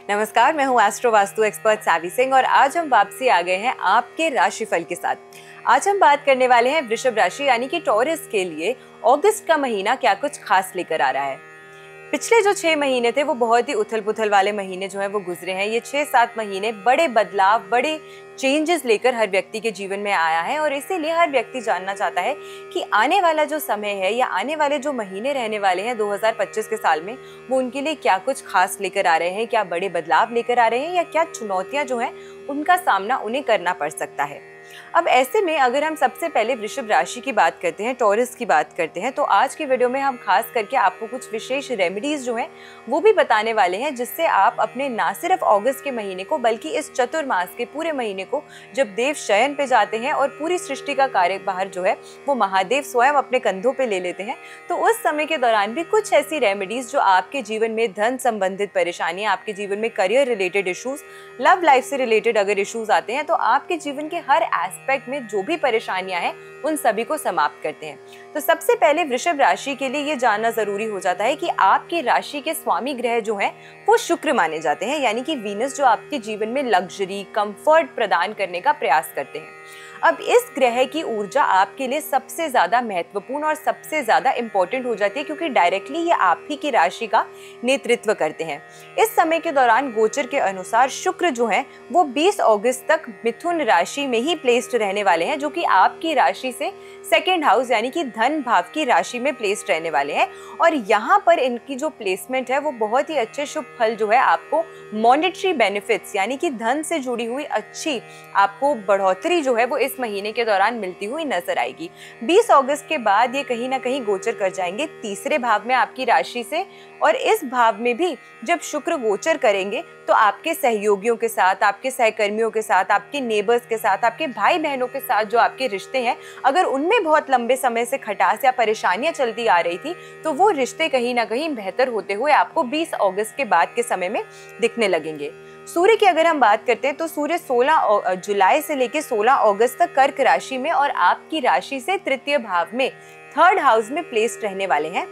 नमस्कार, मैं हूँ एस्ट्रो वास्तु एक्सपर्ट सावी सिंह और आज हम वापसी आ गए हैं आपके राशिफल के साथ। आज हम बात करने वाले हैं वृषभ राशि यानी कि टॉरस के लिए अगस्त का महीना क्या कुछ खास लेकर आ रहा है। पिछले जो 6 महीने थे वो बहुत ही उथल पुथल वाले महीने जो है वो गुजरे हैं। ये 6-7 महीने बड़े बदलाव, बड़े चेंजेस लेकर हर व्यक्ति के जीवन में आया है और इसीलिए हर व्यक्ति जानना चाहता है कि आने वाला जो समय है या आने वाले जो महीने रहने वाले हैं 2025 के साल में, वो उनके लिए क्या कुछ खास लेकर आ रहे हैं, क्या बड़े बदलाव लेकर आ रहे हैं या क्या चुनौतियां जो हैं उनका सामना उन्हें करना पड़ सकता है। अब ऐसे में अगर हम सबसे पहले वृषभ राशि की बात करते हैं, टॉरस की बात करते हैं, तो आज की वीडियो में हम खास करके आपको कुछ विशेष रेमेडीज जो हैं वो भी बताने वाले हैं, जिससे आप अपने ना सिर्फ अगस्त के महीने को बल्कि इस चतुर्मास के पूरे महीने को, जब देव शयन पे जाते हैं और पूरी सृष्टि का कार्यभार जो है वो महादेव स्वयं अपने कंधों पे ले लेते हैं, तो उस समय के दौरान भी कुछ ऐसी रेमेडीज जो आपके जीवन में धन संबंधित परेशानियां, आपके जीवन में career related issues, love life से रिलेटेड अगर इश्यूज आते हैं तो आपके जीवन के हर एस्पेक्ट में जो भी परेशानियां हैं उन सभी को समाप्त करते हैं। तो सबसे पहले वृषभ राशि के लिए ये जानना जरूरी हो जाता है कि आपकी राशि के स्वामी ग्रह जो हैं वो शुक्र माने जाते हैं, यानी कि वीनस, जो आपके जीवन में लग्जरी, कंफर्ट प्रदान करने का प्रयास करते हैं। अब इस ग्रह की ऊर्जा आपके लिए सबसे ज्यादा महत्वपूर्ण और सबसे ज्यादा इंपॉर्टेंट हो जाती है, क्योंकि डायरेक्टली ये आप ही की राशि का नेतृत्व करते हैं। इस समय के दौरान गोचर के अनुसार शुक्र जो है वो 20 अगस्त तक मिथुन राशि में ही प्लेस्ड रहने वाले हैं, जो कि आपकी राशि से सेकेंड हाउस यानी कि धन भाव की राशि में प्लेस्ड रहने वाले हैं। और यहाँ पर इनकी जो प्लेसमेंट है वो बहुत ही अच्छे शुभ फल जो है आपको मॉनेटरी बेनिफिट्स यानी कि धन से जुड़ी हुई अच्छी आपको बढ़ोतरी जो है वो इस महीने के दौरान मिलती हुई नजर आएगी। 20 अगस्त के बाद ये कहीं ना कहीं गोचर कर जाएंगे तीसरे भाव में आपकी राशि से, और इस भाव में भी जब शुक्र गोचर करेंगे तो आपके सहयोगियों के साथ, आपके सहकर्मियों के साथ, आपके नेबर्स के साथ, आपके भाई बहनों के साथ जो आपके रिश्ते हैं, अगर उनमें बहुत लंबे समय से खटास या परेशानियां चलती आ रही थी तो वो रिश्ते कहीं ना कहीं बेहतर होते हुए आपको 20 अगस्त के बाद के समय में दिखने लगेंगे। सूर्य की अगर हम बात करते हैं तो सूर्य 16 जुलाई से लेकर 16 अगस्त तक कर्क राशि में और आपकी राशि से तृतीय भाव में थर्ड हाउस में प्लेस्ड रहने वाले हैं।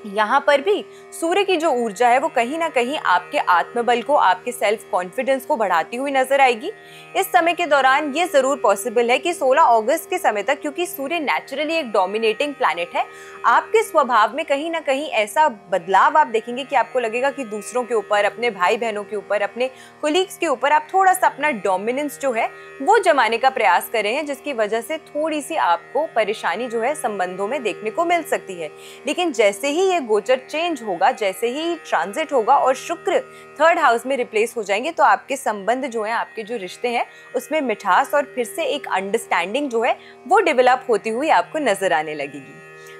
यहाँ पर भी सूर्य की जो ऊर्जा है वो कहीं ना कहीं आपके आत्मबल को, आपके सेल्फ कॉन्फिडेंस को बढ़ाती हुई नजर आएगी। इस समय के दौरान ये जरूर पॉसिबल है कि 16 अगस्त के समय तक, क्योंकि सूर्य नेचुरली एक डोमिनेटिंग प्लैनेट है, आपके स्वभाव में कहीं ना कहीं ऐसा बदलाव आप देखेंगे कि आपको लगेगा कि दूसरों के ऊपर, अपने भाई बहनों के ऊपर, अपने कोलीग्स के ऊपर आप थोड़ा सा अपना डोमिनेंस जो है वो जमाने का प्रयास कर रहे हैं, जिसकी वजह से थोड़ी सी आपको परेशानी जो है संबंधों में देखने को मिल सकती है। लेकिन जैसे ही ये गोचर चेंज होगा, जैसे ही ट्रांजिट होगा और शुक्र थर्ड हाउस में रिप्लेस हो जाएंगे, तो आपके संबंध जो है, आपके जो रिश्ते हैं उसमें मिठास और फिर से एक अंडरस्टैंडिंग जो है वो डेवलप होती हुई आपको नजर आने लगेगी।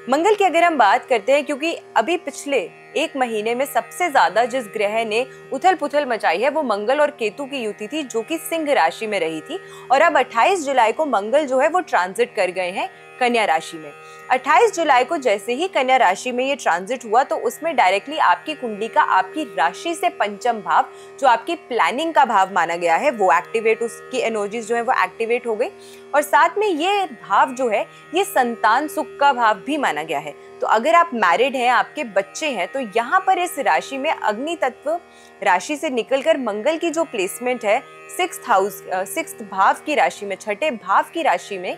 मंगल की अगर हम बात करते हैं, क्योंकि अभी पिछले 1 महीने में सबसे ज्यादा जिस ग्रह ने उथल पुथल मचाई है वो मंगल और केतु की युति थी, जो कि सिंह राशि में रही थी, और अब 28 जुलाई को मंगल जो है वो ट्रांजिट कर गए हैं कन्या राशि में। 28 जुलाई को जैसे ही कन्या राशि में ये ट्रांजिट हुआ तो उसमें डायरेक्टली आपकी कुंडली का, आपकी राशि से पंचम भाव, जो आपकी प्लानिंग का भाव माना गया है, वो एक्टिवेट, उसकी एनर्जीज जो है वो एक्टिवेट हो गई। और साथ में ये भाव जो है ये संतान सुख का भाव भी माना गया है। तो अगर आप मैरिड हैं, आपके बच्चे हैं, तो यहाँ पर इस राशि में अग्नि तत्व राशि से निकलकर मंगल की जो प्लेसमेंट है 6th भाव की राशि में, छठे भाव की राशि में,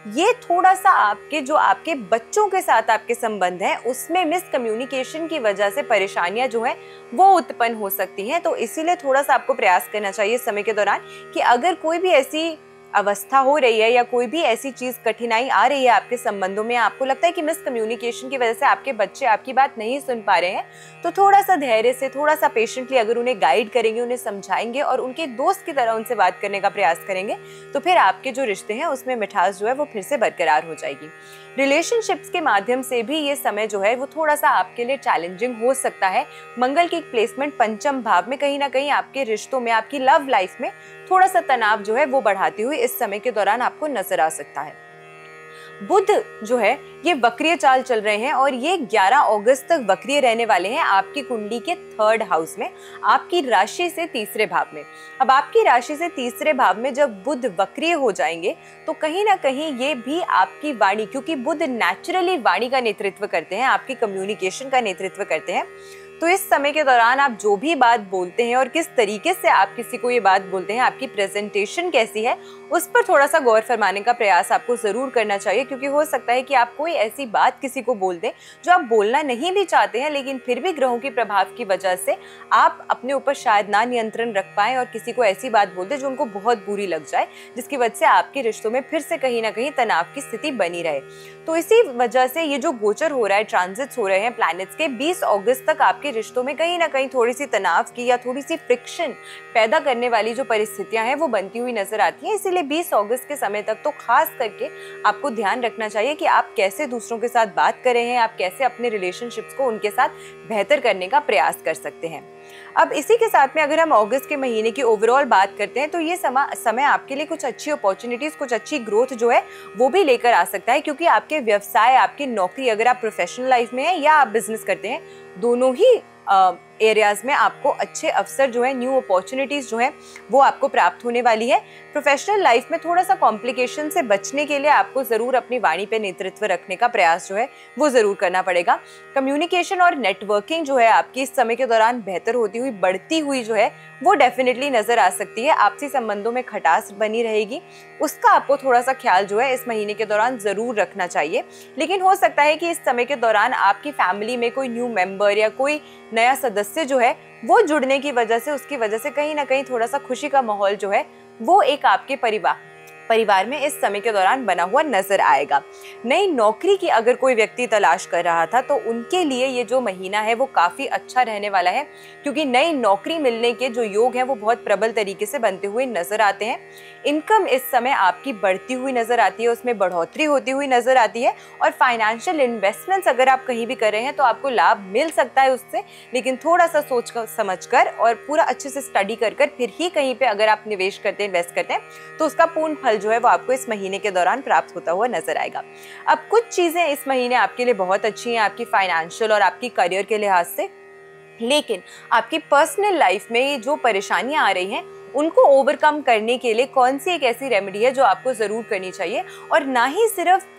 ये थोड़ा सा आपके बच्चों के साथ आपके संबंध हैं उसमें मिसकम्युनिकेशन की वजह से परेशानियां जो है वो उत्पन्न हो सकती हैं। तो इसीलिए थोड़ा सा आपको प्रयास करना चाहिए इस समय के दौरान कि अगर कोई भी ऐसी अवस्था हो रही है या कोई भी ऐसी चीज, कठिनाई आ रही है आपके संबंधों में, आपको लगता है कि मिसकम्युनिकेशन की वजह से आपके बच्चे आपकी बात नहीं सुन पा रहे हैं, तो थोड़ा सा धैर्य से, थोड़ा सा पेशेंटली अगर उन्हें गाइड करेंगे, उन्हें समझाएंगे और उनके दोस्त की तरह उनसे बात करने का प्रयास करेंगे, तो फिर आपके जो रिश्ते हैं उसमें मिठास जो है वो फिर से बरकरार हो जाएगी। रिलेशनशिप्स के माध्यम से भी ये समय जो है वो थोड़ा सा आपके लिए चैलेंजिंग हो सकता है। मंगल की प्लेसमेंट पंचम भाव में कहीं ना कहीं आपके रिश्तों में, आपकी लव लाइफ में थोड़ा सा तनाव जो है वो बढ़ाती हुई इस समय के दौरान आपको नजर आ सकता है। बुध जो है ये वक्रीय चाल चल रहे हैं और ये 11 अगस्त तक वक्रीय रहने वाले हैं आपकी कुंडली के थर्ड हाउस में, आपकी राशि से तीसरे भाव में। अब आपकी राशि से तीसरे भाव में जब बुध वक्रीय हो जाएंगे तो कहीं ना कहीं ये भी आपकी वाणी, क्योंकि बुध नेचुरली वाणी का नेतृत्व करते हैं, आपकी कम्युनिकेशन का नेतृत्व करते हैं, तो इस समय के दौरान आप जो भी बात बोलते हैं और किस तरीके से आप किसी को ये बात बोलते हैं, आपकी प्रेजेंटेशन कैसी है, उस पर थोड़ा सा गौर फरमाने का प्रयास आपको ज़रूर करना चाहिए, क्योंकि हो सकता है कि आप कोई ऐसी बात किसी को बोल दें जो आप बोलना नहीं भी चाहते हैं, लेकिन फिर भी ग्रहों के प्रभाव की वजह से आप अपने ऊपर शायद ना नियंत्रण रख पाएं और किसी को ऐसी बात बोल दें जो उनको बहुत बुरी लग जाए, जिसकी वजह से आपके रिश्तों में फिर से कहीं ना कहीं तनाव की स्थिति बनी रहे। तो इसी वजह से ये जो गोचर हो रहा है, ट्रांजिट्स हो रहे हैं प्लैनेट्स के, 20 अगस्त तक आपके रिश्तों में कहीं ना कहीं थोड़ी सी तनाव की या थोड़ी सी फ्रिक्शन पैदा करने वाली जो परिस्थितियां हैं वो बनती हुई नजर आती हैं। इसीलिए 20 अगस्त के समय तक तो खास करके आपको ध्यान रखना चाहिए कि आप कैसे दूसरों के साथ बात कर रहे हैं, आप कैसे अपने रिलेशनशिप्स को उनके साथ बेहतर करने का प्रयास कर सकते हैं। अब इसी के साथ में अगर हम अगस्त के महीने की ओवरऑल बात करते हैं तो ये समय आपके लिए कुछ अच्छी अपॉर्चुनिटीज, कुछ अच्छी ग्रोथ जो है वो भी लेकर आ सकता है, क्योंकि आपके व्यवसाय, आपकी नौकरी, अगर आप प्रोफेशनल लाइफ में हैं या आप बिजनेस करते हैं, दोनों ही एरियाज में आपको अच्छे अवसर जो है, न्यू अपॉर्चुनिटीज जो है वो आपको प्राप्त होने वाली है। प्रोफेशनल लाइफ में थोड़ा सा कॉम्प्लिकेशन से बचने के लिए आपको ज़रूर अपनी वाणी पे नेतृत्व रखने का प्रयास जो है वो ज़रूर करना पड़ेगा। कम्युनिकेशन और नेटवर्किंग जो है आपकी इस समय के दौरान बेहतर होती हुई, बढ़ती हुई जो है वो डेफिनेटली नज़र आ सकती है। आपसी संबंधों में खटास बनी रहेगी, उसका आपको थोड़ा सा ख्याल जो है इस महीने के दौरान ज़रूर रखना चाहिए। लेकिन हो सकता है कि इस समय के दौरान आपकी फैमिली में कोई न्यू मेंबर या कोई नया सदस्य जो है वो जुड़ने की वजह से, उसकी वजह से कहीं ना कहीं थोड़ा सा खुशी का माहौल जो है वो एक आपके परिवार में इस समय के दौरान बना हुआ नजर आएगा। नई नौकरी की अगर कोई व्यक्ति तलाश कर रहा था तो उनके लिए ये जो महीना है वो काफी अच्छा रहने वाला है, क्योंकि नई नौकरी मिलने के जो योग हैं वो बहुत प्रबल तरीके से बनते हुए नजर आते हैं। इनकम इस समय आपकी बढ़ती हुई नजर आती है, उसमें बढ़ोतरी होती हुई नजर आती है। और फाइनेंशियल इन्वेस्टमेंट्स अगर आप कहीं भी कर रहे हैं तो आपको लाभ मिल सकता है उससे, लेकिन थोड़ा सा सोच कर समझ कर और पूरा अच्छे से स्टडी कर फिर ही कहीं पे अगर आप निवेश करते हैं, इन्वेस्ट करते हैं, तो उसका पूर्ण फल जो है वो आपको इस महीने के दौरान प्राप्त होता हुआ नजर आएगा। अब कुछ चीजें इस महीने आपके लिए बहुत अच्छी हैं, आपकी फाइनेंशियल और आपकी करियर के लिहाज से, लेकिन आपकी पर्सनल लाइफ में जो परेशानियां आ रही हैं उनको ओवरकम करने के लिए कौन सी एक ऐसी रेमेडी है जो आपको जरूर करनी चाहिए, और ना ही सिर्फ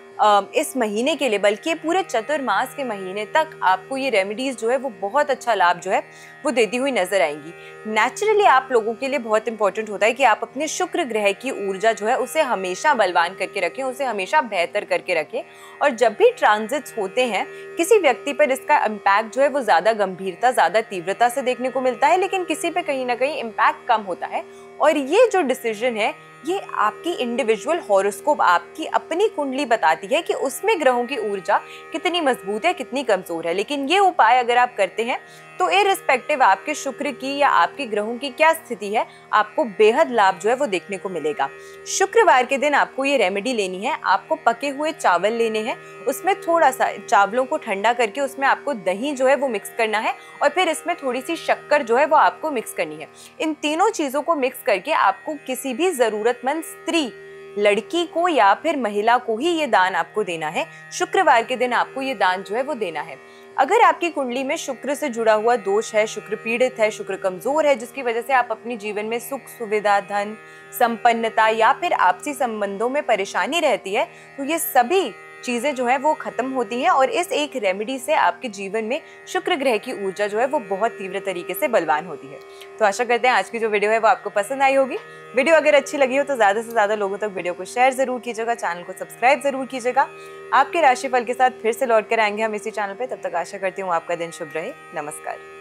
इस महीने के लिए बल्कि पूरे चतुर्मास के महीने तक आपको ये रेमेडीज जो है वो बहुत अच्छा लाभ जो है वो देती हुई नजर आएंगी। नेचुरली आप लोगों के लिए बहुत इंपॉर्टेंट होता है कि आप अपने शुक्र ग्रह की ऊर्जा जो है उसे हमेशा बलवान करके रखें, उसे हमेशा बेहतर करके रखें। और जब भी ट्रांजिट्स होते हैं किसी व्यक्ति पर इसका इम्पैक्ट जो है वो ज़्यादा गंभीरता, ज़्यादा तीव्रता से देखने को मिलता है, लेकिन किसी पे कहीं ना कहीं इम्पैक्ट कम होता है। और ये जो डिसीजन है ये आपकी इंडिविजुअल हॉरोस्कोप, आपकी अपनी कुंडली बताती है कि उसमें ग्रहों की ऊर्जा कितनी मजबूत है, कितनी कमजोर है। लेकिन ये उपाय अगर आप करते हैं तो इररिस्पेक्टिव आपके शुक्र की या आपके ग्रहों की क्या स्थिति है, आपको बेहद लाभ जो है वो देखने को मिलेगा। शुक्रवार के दिन आपको ये रेमेडी लेनी है। आपको पके हुए चावल लेने हैं, उसमें थोड़ा सा चावलों को ठंडा करके उसमें आपको दही जो है वो मिक्स करना है, और फिर इसमें थोड़ी सी शक्कर जो है वो आपको मिक्स करनी है। इन तीनों चीजों को मिक्स करके आपको किसी भी जरूरतमंद स्त्री, लड़की को या फिर महिला को ही ये दान आपको देना है। शुक्रवार के दिन आपको ये दान जो है वो देना है। अगर आपकी कुंडली में शुक्र से जुड़ा हुआ दोष है, शुक्र पीड़ित है, शुक्र कमजोर है, जिसकी वजह से आप अपने जीवन में सुख, सुविधा, धन, संपन्नता या फिर आपसी संबंधों में परेशानी रहती है, तो ये सभी चीजें जो है वो खत्म होती हैं। और इस एक रेमेडी से आपके जीवन में शुक्र ग्रह की ऊर्जा जो है वो बहुत तीव्र तरीके से बलवान होती है। तो आशा करते हैं आज की जो वीडियो है वो आपको पसंद आई होगी। वीडियो अगर अच्छी लगी हो तो ज्यादा से ज्यादा लोगों तक वीडियो को शेयर जरूर कीजिएगा, चैनल को सब्सक्राइब जरूर कीजिएगा। आपके राशिफल के साथ फिर से लौट कर आएंगे हम इसी चैनल पे। तब तक आशा करती हूँ आपका दिन शुभ रहे। नमस्कार।